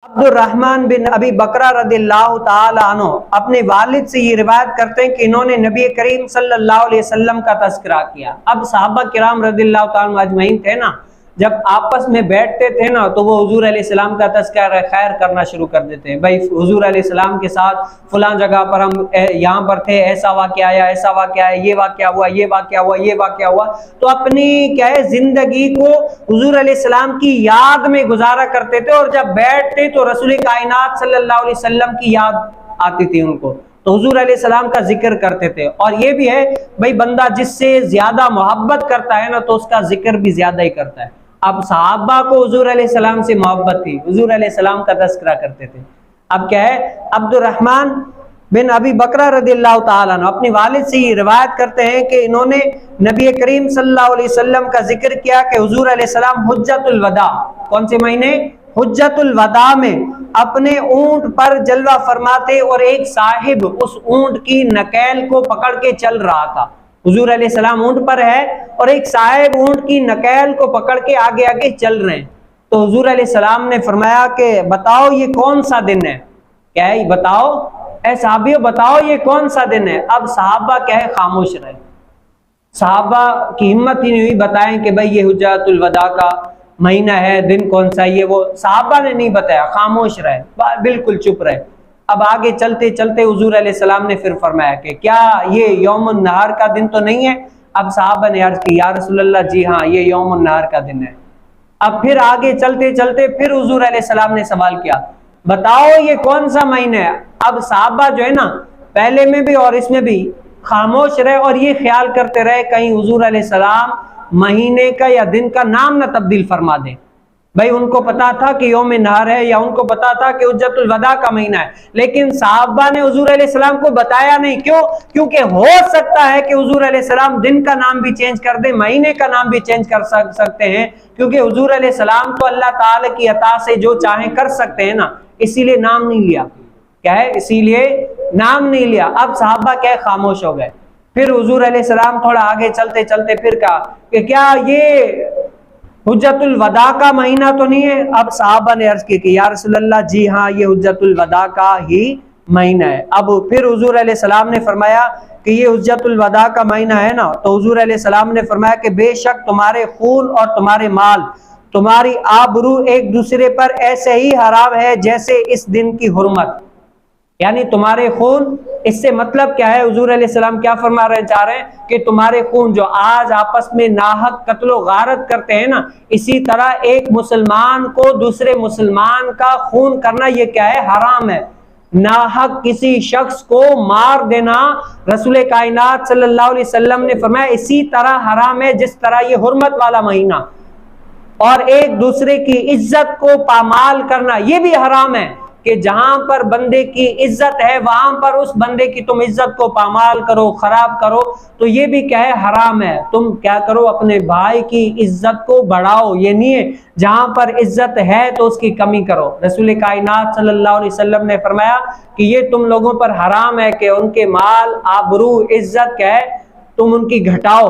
عبد الرحمن بن ابی بکرہ رضی اللہ تعالی عنہ اپنے والد سے یہ روایت کرتے ہیں کہ انہوں نے نبی کریم صلی اللہ علیہ وسلم کا تذکرہ کیا۔ اب صحابہ کرام رضی اللہ تعالی عنہ اجمعین تھے نا، جب آپس میں بیٹھتے تھے نا تو وہ حضور علیہ السلام کا تذکرہ خیر کرنا شروع کر دیتے ہیں۔ بھائی حضور علیہ السلام کے ساتھ فلاں جگہ پر ہم یہاں پر تھے، ایسا واقعہ آیا، ایسا واقعہ آیا، یہ واقعہ ہوا، یہ واقعہ ہوا، یہ واقعہ ہوا، تو اپنی کیا ہے زندگی کو حضور علیہ السلام کی یاد میں گزارا کرتے تھے، اور جب بیٹھتے تو رسول کائنات صلی اللہ علیہ وسلم کی یاد آتی تھی ان کو، تو حضور علیہ السلام کا ذکر کرتے تھے۔ اور یہ بھی ہے بھائی بندہ جس سے زیادہ محبت کرتا ہے نا تو اس کا ذکر بھی زیادہ ہی کرتا ہے۔ اب صحابہ کو حضور علیہ السلام سے محبت تھی، حضور علیہ السلام کا تذکرہ کرتے تھے۔ اب کیا ہے، عبد الرحمن بن ابی بکرہ رضی اللہ تعالیٰ عنہ اپنے والد سے یہ روایت کرتے ہیں کہ انہوں نے نبی کریم صلی اللہ علیہ وسلم کا ذکر کیا کہ حضور علیہ السلام حجت الوداع، کون سے مہینے؟ حجت الوداع میں اپنے اونٹ پر جلوہ فرماتے اور ایک صاحب اس اونٹ کی نکیل کو پکڑ کے چل رہا تھا۔ حضور علیہ السلام اونٹ پر ہے اور ایک صاحب اونٹ کی نکیل کو پکڑ کے آگے آگے چل رہے ہیں، تو حضور علیہ السلام نے فرمایا کہ بتاؤ یہ کون سا دن ہے؟ کیا ہے بتاؤ اے صحابیو، بتاؤ یہ کون سا دن ہے؟ اب صحابہ کیا ہے خاموش رہے، صحابہ کی ہمت ہی نہیں ہوئی بتائیں کہ بھائی یہ حجت الوداع کا مہینہ ہے، دن کون سا یہ وہ، صحابہ نے نہیں بتایا، خاموش رہے، بالکل چپ رہے۔ اب آگے چلتے چلتے حضور علیہ السلام نے پھر فرمایا کہ کیا یہ یوم النہار کا دن تو نہیں ہے؟ اب صحابہ نے عرض کی یا رسول اللہ جی ہاں یہ یوم النہار کا دن ہے۔ اب پھر آگے چلتے چلتے پھر حضور علیہ السلام نے سوال کیا بتاؤ یہ کون سا مہینہ ہے؟ اب صحابہ جو ہے نا پہلے میں بھی اور اس میں بھی خاموش رہے اور یہ خیال کرتے رہے کہیں حضور علیہ السلام مہینے کا یا دن کا نام نہ تبدیل فرما دیں۔ بھائی ان کو پتا تھا کہ یوم نہار ہے یا ان کو پتا تھا کہ حجت الوداع کا مہینہ ہے، لیکن صحابہ نے حضور علیہ السلام کو بتایا نہیں۔ کیوں؟ کیونکہ ہو سکتا ہے کہ حضور علیہ السلام دن کا نام بھی چینج کر دیں، مہینے کا نام بھی چینج کر سکتے ہیں، کیونکہ حضور علیہ السلام تو اللہ تعالی کی عطا سے جو چاہیں کر سکتے ہیں نا، اسی لیے نام نہیں لیا۔ کیا ہے؟ اسی لیے نام نہیں لیا۔ اب صحابہ کیا خاموش ہو گئے۔ پھر حضور علیہ السلام تھوڑا آگے چلتے چلتے پھر کہا کہ کیا یہ حجت الوداع کا مہینہ تو نہیں ہے؟ اب صحابہ نے عرض کی کہ یا رسول اللہ جی ہاں یہ حجت الوداع کا ہی مہینہ ہے۔ اب پھر حضور علیہ السلام نے فرمایا کہ یہ حجت الوداع کا مہینہ ہے نا، تو حضور علیہ السلام نے فرمایا کہ بے شک تمہارے خون اور تمہارے مال، تمہاری آبرو ایک دوسرے پر ایسے ہی حرام ہے جیسے اس دن کی حرمت، یعنی تمہارے خون، اس سے مطلب کیا ہے؟ حضور علیہ السلام کیا فرما رہے چاہ رہے ہیں کہ تمہارے خون جو آج آپس میں ناحق قتل و غارت کرتے ہیں نا، اسی طرح ایک مسلمان کو دوسرے مسلمان کا خون کرنا یہ کیا ہے؟ حرام ہے۔ ناحق کسی شخص کو مار دینا رسول کائنات صلی اللہ علیہ وسلم نے فرمایا اسی طرح حرام ہے جس طرح یہ حرمت والا مہینہ، اور ایک دوسرے کی عزت کو پامال کرنا یہ بھی حرام ہے کہ جہاں پر بندے کی عزت ہے وہاں پر اس بندے کی تم عزت کو پامال کرو، خراب کرو، تو یہ بھی کیا ہے؟ حرام ہے۔ تم کیا کرو؟ اپنے بھائی کی عزت کو بڑھاؤ، یہ نہیں ہے جہاں پر عزت ہے تو اس کی کمی کرو۔ رسول کائنات صلی اللہ علیہ وسلم نے فرمایا کہ یہ تم لوگوں پر حرام ہے کہ ان کے مال، آبرو، عزت کیا ہے تم ان کی گھٹاؤ،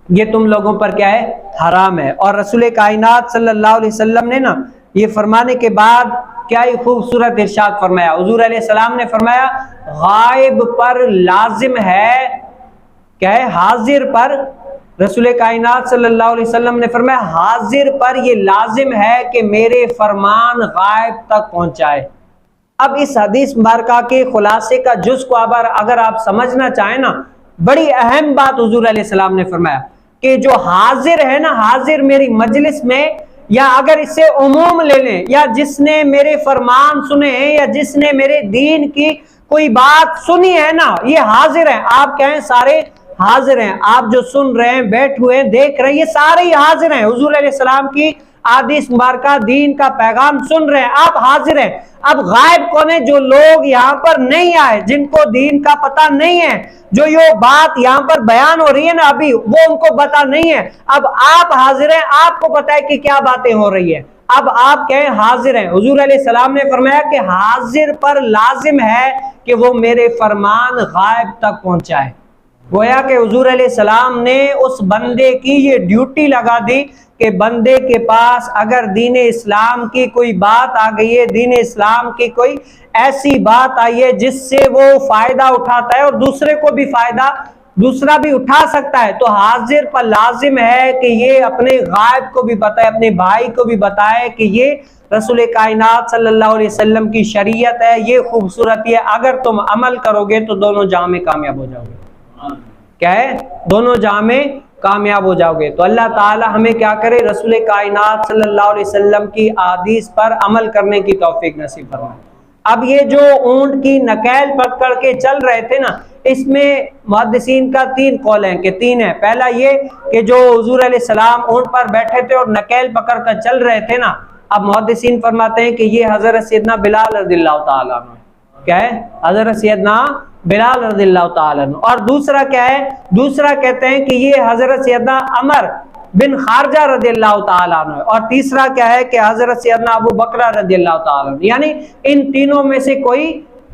یہ تم لوگوں پر کیا ہے؟ حرام ہے۔ اور رسول کائنات صلی اللہ علیہ وسلم نے نا یہ فرمانے کے بعد کیا ہی خوبصورت ارشاد فرمایا۔ حضور علیہ السلام نے فرمایا غائب پر لازم ہے، کیا ہے؟ حاضر پر، رسول کائنات صلی اللہ علیہ وسلم نے فرمایا حاضر پر یہ لازم ہے کہ میرے فرمان غائب تک پہنچائے۔ اب اس حدیث مبارکہ کے خلاصے کا جز کو اگر آپ سمجھنا چاہیں نا، بڑی اہم بات حضور علیہ السلام نے فرمایا کہ جو حاضر ہے نا، حاضر میری مجلس میں، یا اگر اس سے عموم لے لیں، یا جس نے میرے فرمان سنے ہیں یا جس نے میرے دین کی کوئی بات سنی ہے نا، یہ حاضر ہیں۔ آپ کہیں سارے حاضر ہیں، آپ جو سن رہے ہیں، بیٹھ ہوئے ہیں، دیکھ رہے ہیں، یہ سارے ہی حاضر ہیں۔ حضور علیہ السلام کی احادیث مبارکہ دین کا پیغام سن رہے ہیں، آپ حاضر ہیں۔ اب غائب کون ہے؟ جو لوگ یہاں پر نہیں آئے، جن کو دین کا پتہ نہیں ہے، جو یہ بات یہاں پر بیان ہو رہی ہے نا ابھی، وہ ان کو پتہ نہیں ہے۔ اب آپ حاضر ہیں، آپ کو پتہ ہے کہ کیا باتیں ہو رہی ہیں، اب آپ کہیں حاضر ہیں۔ حضور علیہ السلام نے فرمایا کہ حاضر پر لازم ہے کہ وہ میرے فرمان غائب تک پہنچائے۔ گویا کہ حضور علیہ السلام نے اس بندے کی یہ ڈیوٹی لگا دی کہ بندے کے پاس اگر دین اسلام کی کوئی بات آ گئی ہے، دین اسلام کی کوئی ایسی بات آئی ہے جس سے وہ فائدہ اٹھاتا ہے اور دوسرے کو بھی فائدہ دوسرا بھی اٹھا سکتا ہے، تو حاضر پر لازم ہے کہ یہ اپنے غائب کو بھی بتائے، اپنے بھائی کو بھی بتائے کہ یہ رسول کائنات صلی اللہ علیہ وسلم کی شریعت ہے، یہ خوبصورتی ہے، اگر تم عمل کرو گے تو دونوں جہاں میں کامیاب ہو جاؤ گے۔ کیا ہے؟ دونوں جہاں میں کامیاب ہو جاؤ گے۔ تو اللہ تعالی ہمیں کیا کرے؟ رسول کائنات صلی اللہ علیہ وسلم کی احادیث پر عمل کرنے کی توفیق نصیب فرمائے۔ اب یہ جو اونٹ کی نکیل پکڑ کے چل رہے تھے نا، اس میں محدثین کا 3 قول ہیں کہ 3 ہے۔ پہلا یہ کہ جو حضور علیہ السلام اونٹ پر بیٹھے تھے اور نکیل پکڑ کر چل رہے تھے نا، اب محدثین فرماتے ہیں کہ یہ حضرت سیدنا بلال رضی اللہ تعالیٰ عنہ۔ کیا ہے؟ حضرت سیدنا بلال رضی اللہ تعالیٰ عنہ۔ اور دوسرا کیا ہے؟ دوسرا کہتے ہیں کہ یہ حضرت سیدنا عمر بن خارجہ رضی اللہ تعالیٰ عنہ۔ اور تیسرا کیا ہے کہ حضرت سیدنا ابو بکر رضی اللہ تعالیٰ عنہ، یعنی ان تینوں میں سے کوئی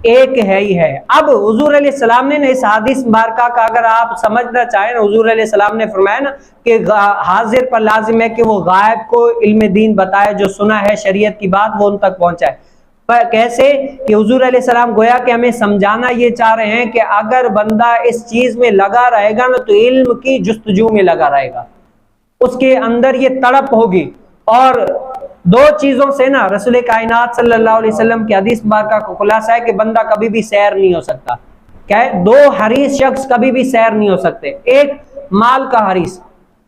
ایک ہے ہی ہے۔ اب حضور علیہ السلام نے اس حدیث مبارکہ کا اگر آپ سمجھنا چاہیں، حضور علیہ السلام نے فرمایا نا کہ حاضر پر لازم ہے کہ وہ غائب کو علم دین بتائے، جو سنا ہے شریعت کی بات وہ ان تک پہنچائے۔ کیسے؟ کہ حضور علیہ السلام گویا کہ ہمیں سمجھانا یہ چاہ رہے ہیں کہ اگر بندہ اس چیز میں لگا رہے گا نا تو علم کی جستجو میں لگا رہے گا، اس کے اندر یہ تڑپ ہوگی۔ اور 2 چیزوں سے نا رسول کائنات صلی اللہ علیہ وسلم کی حدیث مبارکہ کا خلاصہ ہے کہ بندہ کبھی بھی سیر نہیں ہو سکتا۔ کیا ہے؟ 2 حریص شخص کبھی بھی سیر نہیں ہو سکتے۔ ایک مال کا حریص،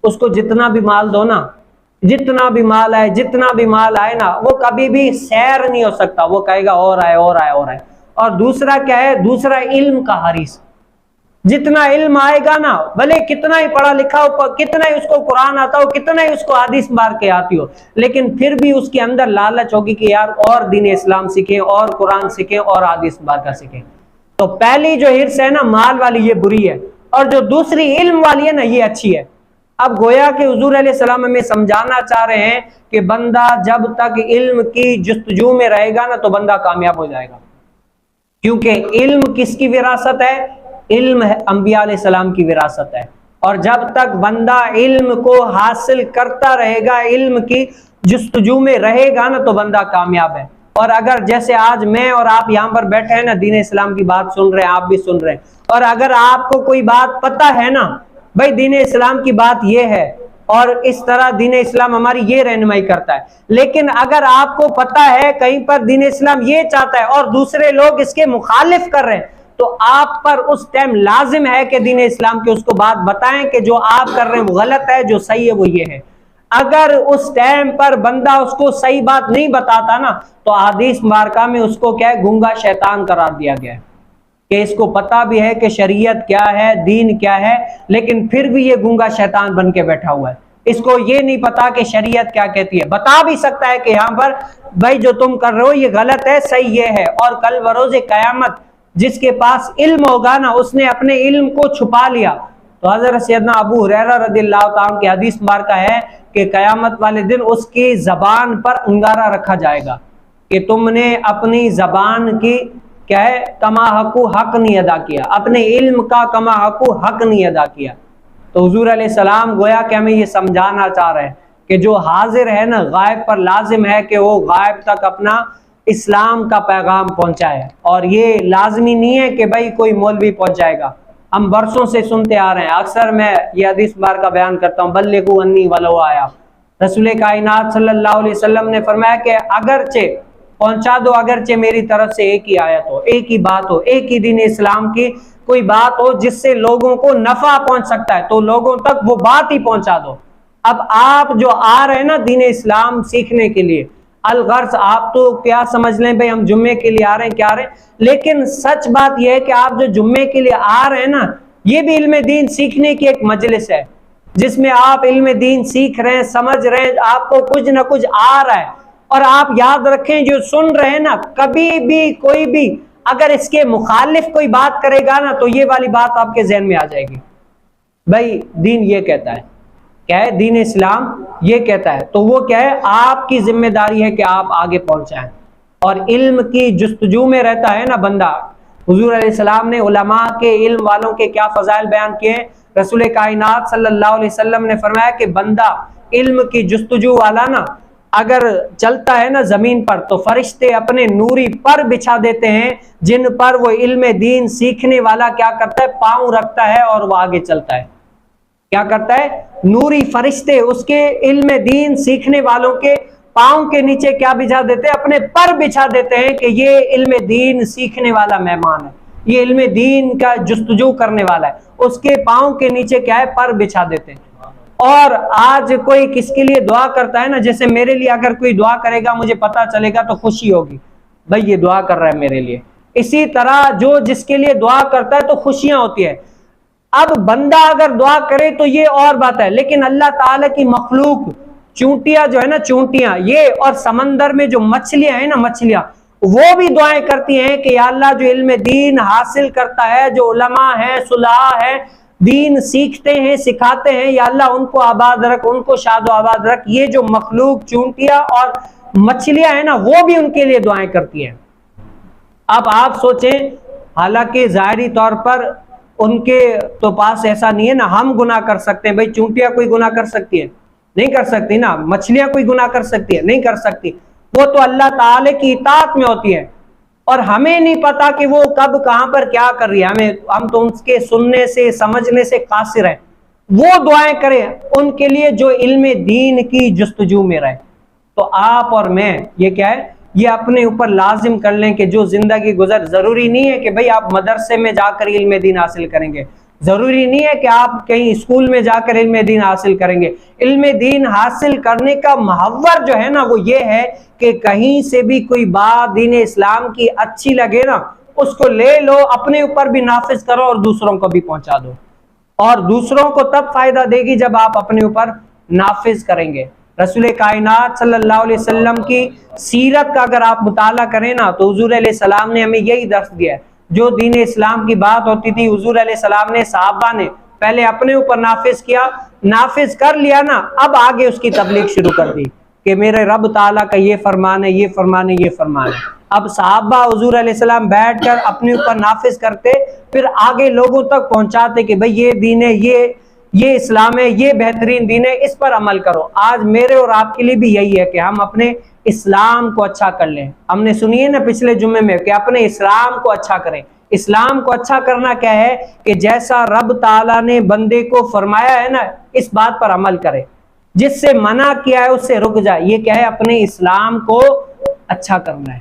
اس کو جتنا بھی مال دو نا، جتنا بھی مال آئے، جتنا بھی مال آئے نا، وہ کبھی بھی سیر نہیں ہو سکتا، وہ کہے گا اور آئے اور آئے اور آئے۔ اور دوسرا کیا ہے؟ دوسرا علم کا حریص، جتنا علم آئے گا نا، بھلے کتنا ہی پڑھا لکھا ہو، کتنا ہی اس کو قرآن آتا ہو، کتنا ہی اس کو حدیث مبارکہ آتی ہو، لیکن پھر بھی اس کے اندر لالچ ہوگی کہ یار اور دین اسلام سیکھیں، اور قرآن سیکھیں، اور حدیث مبارکہ سیکھیں۔ تو پہلی جو حرص ہے نا مال والی، یہ بری ہے، اور جو دوسری علم والی ہے نا یہ اچھی ہے۔ اب گویا کہ حضور علیہ السلام ہمیں سمجھانا چاہ رہے ہیں کہ بندہ جب تک علم کی جستجو میں رہے گا نا تو بندہ کامیاب ہو جائے گا، کیونکہ علم کس کی وراثت ہے؟ علم انبیاء علیہ السلام کی وراثت ہے۔ اور جب تک بندہ علم کو حاصل کرتا رہے گا، علم کی جستجو میں رہے گا نا تو بندہ کامیاب ہے۔ اور اگر جیسے آج میں اور آپ یہاں پر بیٹھے ہیں نا، دین اسلام کی بات سن رہے ہیں، آپ بھی سن رہے ہیں، اور اگر آپ کو کوئی بات پتہ ہے نا بھائی دین اسلام کی بات یہ ہے اور اس طرح دین اسلام ہماری یہ رہنمائی کرتا ہے، لیکن اگر آپ کو پتہ ہے کہیں پر دین اسلام یہ چاہتا ہے اور دوسرے لوگ اس کے مخالف کر رہے ہیں، تو آپ پر اس ٹائم لازم ہے کہ دین اسلام کی اس کو بات بتائیں کہ جو آپ کر رہے ہیں وہ غلط ہے، جو صحیح ہے وہ یہ ہے۔ اگر اس ٹائم پر بندہ اس کو صحیح بات نہیں بتاتا نا تو حدیث مبارکہ میں اس کو کیا ہے؟ گونگا شیطان قرار دیا گیا ہے، کہ اس کو پتا بھی ہے کہ شریعت کیا ہے، دین کیا ہے، لیکن پھر بھی یہ گونگا شیطان بن کے بیٹھا ہوا ہے۔ اس کو یہ نہیں پتا کہ شریعت کیا کہتی ہے۔ بتا بھی سکتا ہے کہ یہاں پر بھائی جو تم کر رہے ہو یہ غلط ہے، صحیح یہ ہے۔ اور کل بروز قیامت جس کے پاس علم ہوگا نا، اس نے اپنے علم کو چھپا لیا، تو حضرت سیدنا ابو ہریرہ رضی اللہ تعالیٰ کی حدیث مبارکہ ہے کہ قیامت والے دن اس کی زبان پر انگارہ رکھا جائے گا کہ تم نے اپنی زبان کی کیا ہے؟ کما حقو حق نہیں ادا کیا، اپنے علم کا کما حقو حق نہیں ادا کیا۔ تو حضور علیہ السلام گویا کہ ہمیں یہ سمجھانا چاہ رہے ہیں کہ جو حاضر ہے نا، غائب پر لازم ہے کہ وہ غائب تک اپنا اسلام کا پیغام پہنچائے، اور یہ لازمی نہیں ہے کہ بھائی کوئی مولوی پہنچائے گا۔ ہم برسوں سے سنتے آ رہے ہیں، اکثر میں یہ حدیث مبارکہ بیان کرتا ہوں، بلغوا انی ولو آیا۔ رسول کائنات صلی اللہ علیہ وسلم نے فرمایا کہ اگرچہ پہنچا دو، اگرچہ میری طرف سے ایک ہی آیت ہو، ایک ہی بات ہو، ایک ہی دین اسلام کی کوئی بات ہو جس سے لوگوں کو نفع پہنچ سکتا ہے، تو لوگوں تک وہ بات ہی پہنچا دو۔ اب آپ جو آ رہے ہیں نا دین اسلام سیکھنے کے لیے، الغرض آپ تو کیا سمجھ لیں بھئی ہم جمعے کے لیے آ رہے ہیں، کیا آ رہے ہیں، لیکن سچ بات یہ ہے کہ آپ جو جمعے کے لیے آ رہے ہیں نا، یہ بھی علم دین سیکھنے کی ایک مجلس ہے جس میں آپ علم دین سیکھ رہے ہیں، سمجھ رہے ہیں، آپ کو کچھ نہ کچھ آ رہا ہے۔ اور آپ یاد رکھیں جو سن رہے ہیں نا، کبھی بھی کوئی بھی اگر اس کے مخالف کوئی بات کرے گا نا تو یہ والی بات آپ کے ذہن میں آ جائے گی، بھائی دین یہ کہتا ہے، کیا ہے؟ دین اسلام یہ کہتا ہے۔ تو وہ کیا ہے؟ آپ کی ذمہ داری ہے کہ آپ آگے پہنچائیں، اور علم کی جستجو میں رہتا ہے نا بندہ، حضور علیہ السلام نے علماء کے، علم والوں کے کیا فضائل بیان کیے ہیں۔ رسول کائنات صلی اللہ علیہ وسلم نے فرمایا کہ بندہ علم کی جستجو والا نا اگر چلتا ہے نا زمین پر تو فرشتے اپنے نوری پر بچھا دیتے ہیں، جن پر وہ علم دین سیکھنے والا کیا کرتا ہے، پاؤں رکھتا ہے اور وہ آگے چلتا ہے۔ کیا کرتا ہے؟ نوری فرشتے اس کے علم دین سیکھنے والوں کے پاؤں کے نیچے کیا بچھا دیتے ہیں، اپنے پر بچھا دیتے ہیں کہ یہ علم دین سیکھنے والا مہمان ہے، یہ علم دین کا جستجو کرنے والا ہے، اس کے پاؤں کے نیچے کیا ہے، پر بچھا دیتے ہیں۔ اور آج کوئی کس کے لیے دعا کرتا ہے نا، جیسے میرے لیے اگر کوئی دعا کرے گا مجھے پتا چلے گا تو خوشی ہوگی، بھائی یہ دعا کر رہا ہے میرے لیے۔ اسی طرح جو جس کے لیے دعا کرتا ہے تو خوشیاں ہوتی ہے۔ اب بندہ اگر دعا کرے تو یہ اور بات ہے، لیکن اللہ تعالیٰ کی مخلوق چونٹیاں جو ہے نا، چونٹیاں یہ، اور سمندر میں جو مچھلیاں ہیں نا، مچھلیاں وہ بھی دعائیں کرتی ہیں کہ یا اللہ جو علم دین حاصل کرتا ہے، جو علماء ہیں، صلحاء ہیں، دین سیکھتے ہیں، سکھاتے ہیں، یا اللہ ان کو آباد رکھ، ان کو شاد و آباد رکھ۔ یہ جو مخلوق چونٹیاں اور مچھلیاں ہیں نا وہ بھی ان کے لیے دعائیں کرتی ہیں۔ اب آپ سوچیں، حالانکہ ظاہری طور پر ان کے تو پاس ایسا نہیں ہے نا، ہم گناہ کر سکتے ہیں، بھائی چونٹیاں کوئی گناہ کر سکتی ہے؟ نہیں کر سکتی نا۔ مچھلیاں کوئی گناہ کر سکتی ہے؟ نہیں کر سکتی۔ وہ تو اللہ تعالی کی اطاعت میں ہوتی ہے، اور ہمیں نہیں پتا کہ وہ کب کہاں پر کیا کر رہی ہے، ہم تو ان کے سننے سے سمجھنے سے قاصر ہیں۔ وہ دعائیں کریں ان کے لیے جو علم دین کی جستجو میں رہے۔ تو آپ اور میں یہ کیا ہے، یہ اپنے اوپر لازم کر لیں کہ جو زندگی گزر، ضروری نہیں ہے کہ بھئی آپ مدرسے میں جا کر علم دین حاصل کریں گے، ضروری نہیں ہے کہ آپ کہیں اسکول میں جا کر علم دین حاصل کریں گے۔ علم دین حاصل کرنے کا محور جو ہے نا وہ یہ ہے کہ کہیں سے بھی کوئی بات دین اسلام کی اچھی لگے نا، اس کو لے لو، اپنے اوپر بھی نافذ کرو اور دوسروں کو بھی پہنچا دو، اور دوسروں کو تب فائدہ دے گی جب آپ اپنے اوپر نافذ کریں گے۔ رسول کائنات صلی اللہ علیہ وسلم کی سیرت کا اگر آپ مطالعہ کریں نا تو حضور علیہ السلام نے ہمیں یہی درس دیا ہے۔ جو دین اسلام کی بات ہوتی تھی حضور علیہ السلام نے، صحابہ نے پہلے اپنے اوپر نافذ کیا، نافذ کر لیا نا، اب آگے اس کی تبلیغ شروع کر دی کہ میرے رب تعالیٰ کا یہ فرمان ہے، یہ فرمان ہے، یہ فرمان ہے۔ اب صحابہ حضور علیہ السلام بیٹھ کر اپنے اوپر نافذ کرتے، پھر آگے لوگوں تک پہنچاتے کہ بھئی یہ دین ہے، یہ اسلام ہے، یہ بہترین دین ہے، اس پر عمل کرو۔ آج میرے اور آپ کے لیے بھی یہی ہے کہ ہم اپنے اسلام کو اچھا کر لیں۔ ہم نے سنی ہے نا پچھلے جمعے میں کہ اپنے اسلام کو اچھا کریں۔ اسلام کو اچھا کرنا کیا ہے کہ جیسا رب تعالیٰ نے بندے کو فرمایا ہے نا اس بات پر عمل کرے، جس سے منع کیا ہے اس سے رک جائے۔ یہ کیا ہے؟ اپنے اسلام کو اچھا کرنا ہے۔